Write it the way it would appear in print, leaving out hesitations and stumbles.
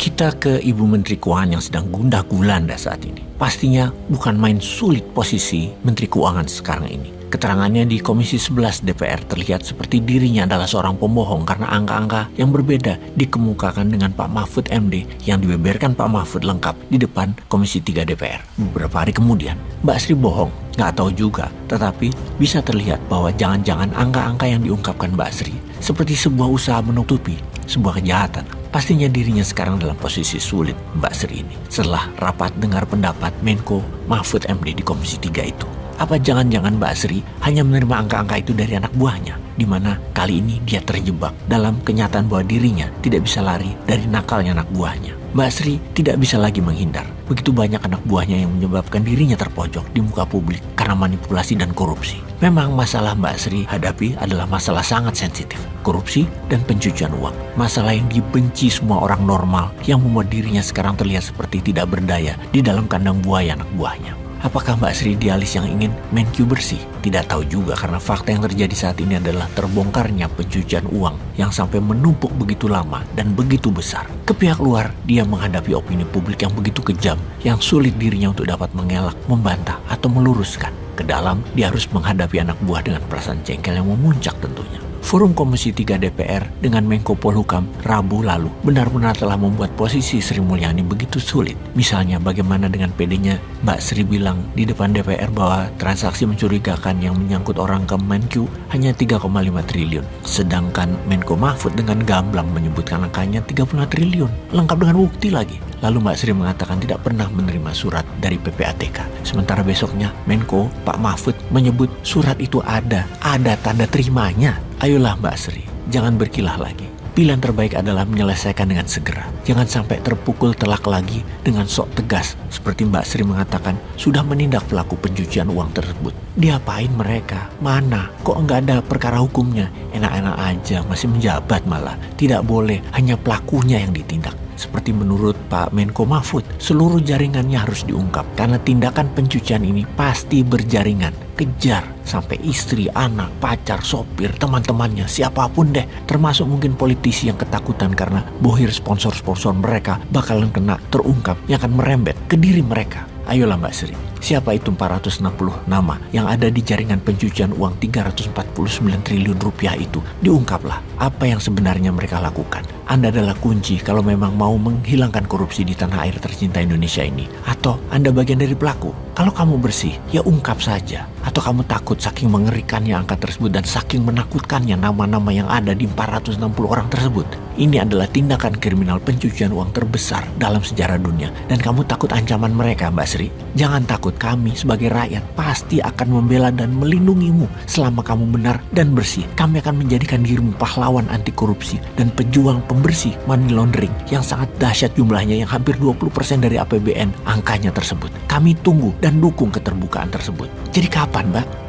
Kita ke Ibu Menteri Keuangan yang sedang gundah gulana saat ini. Pastinya bukan main sulit posisi Menteri Keuangan sekarang ini. Keterangannya di Komisi 11 DPR terlihat seperti dirinya adalah seorang pembohong karena angka-angka yang berbeda dikemukakan dengan Pak Mahfud MD yang dibeberkan Pak Mahfud lengkap di depan Komisi 3 DPR. Beberapa hari kemudian, Mbak Sri bohong. Nggak tahu juga, tetapi bisa terlihat bahwa jangan-jangan angka-angka yang diungkapkan Mbak Sri seperti sebuah usaha menutupi sebuah kejahatan. Pastinya dirinya sekarang dalam posisi sulit Mbak Sri ini setelah rapat dengar pendapat Menko Mahfud MD di Komisi 3 itu. Apa jangan-jangan Mbak Sri hanya menerima angka-angka itu dari anak buahnya, di mana kali ini dia terjebak dalam kenyataan bahwa dirinya tidak bisa lari dari nakalnya anak buahnya. Mbak Sri tidak bisa lagi menghindar. Begitu banyak anak buahnya yang menyebabkan dirinya terpojok di muka publik karena manipulasi dan korupsi. Memang masalah Mbak Sri hadapi adalah masalah sangat sensitif. Korupsi dan pencucian uang. Masalah yang dibenci semua orang normal yang membuat dirinya sekarang terlihat seperti tidak berdaya di dalam kandang buaya anak buahnya. Apakah Mbak Sri idealis yang ingin Menkyu bersih? Tidak tahu juga karena fakta yang terjadi saat ini adalah terbongkarnya pencucian uang yang sampai menumpuk begitu lama dan begitu besar. Ke pihak luar, dia menghadapi opini publik yang begitu kejam, yang sulit dirinya untuk dapat mengelak, membantah, atau meluruskan. Ke dalam, dia harus menghadapi anak buah dengan perasaan jengkel yang memuncak tentunya. Forum Komisi 3 DPR dengan Menko Polhukam Rabu lalu benar-benar telah membuat posisi Sri Mulyani begitu sulit. Misalnya bagaimana dengan PD-nya Mbak Sri bilang di depan DPR bahwa transaksi mencurigakan yang menyangkut orang ke Menkyu hanya 3,5 triliun. Sedangkan Menko Mahfud dengan gamblang menyebutkan angkanya 35 triliun. Lengkap dengan bukti lagi. Lalu Mbak Sri mengatakan tidak pernah menerima surat dari PPATK. Sementara besoknya Menko Pak Mahfud menyebut surat itu ada tanda terimanya. Ayolah Mbak Sri, jangan berkilah lagi. Pilihan terbaik adalah menyelesaikan dengan segera. Jangan sampai terpukul telak lagi dengan sok tegas. Seperti Mbak Sri mengatakan, sudah menindak pelaku pencucian uang tersebut. Diapain mereka? Mana? Kok nggak ada perkara hukumnya? Enak-enak aja, masih menjabat malah. Tidak boleh, hanya pelakunya yang ditindak. Seperti menurut Pak Menko Mahfud, seluruh jaringannya harus diungkap. Karena tindakan pencucian ini pasti berjaringan. Kejar sampai istri, anak, pacar, sopir, teman-temannya, siapapun deh. Termasuk mungkin politisi yang ketakutan karena bohir sponsor-sponsor mereka bakalan kena terungkap yang akan merembet ke diri mereka. Ayolah Mbak Sri, siapa itu 460 nama yang ada di jaringan pencucian uang 349 triliun rupiah itu? Diungkaplah apa yang sebenarnya mereka lakukan. Anda adalah kunci kalau memang mau menghilangkan korupsi di tanah air tercinta Indonesia ini. Atau Anda bagian dari pelaku. Kalau kamu bersih, ya ungkap saja. Atau kamu takut saking mengerikannya angka tersebut dan saking menakutkannya nama-nama yang ada di 460 orang tersebut. Ini adalah tindakan kriminal pencucian uang terbesar dalam sejarah dunia. Dan kamu takut ancaman mereka, Mbak Sri? Jangan takut, kami sebagai rakyat pasti akan membela dan melindungimu selama kamu benar dan bersih. Kami akan menjadikan dirimu pahlawan anti korupsi dan pejuang pembersih money laundering yang sangat dahsyat jumlahnya yang hampir 20% dari APBN angkanya tersebut. Kami tunggu dan dukung keterbukaan tersebut. Jadi kapan, Mbak?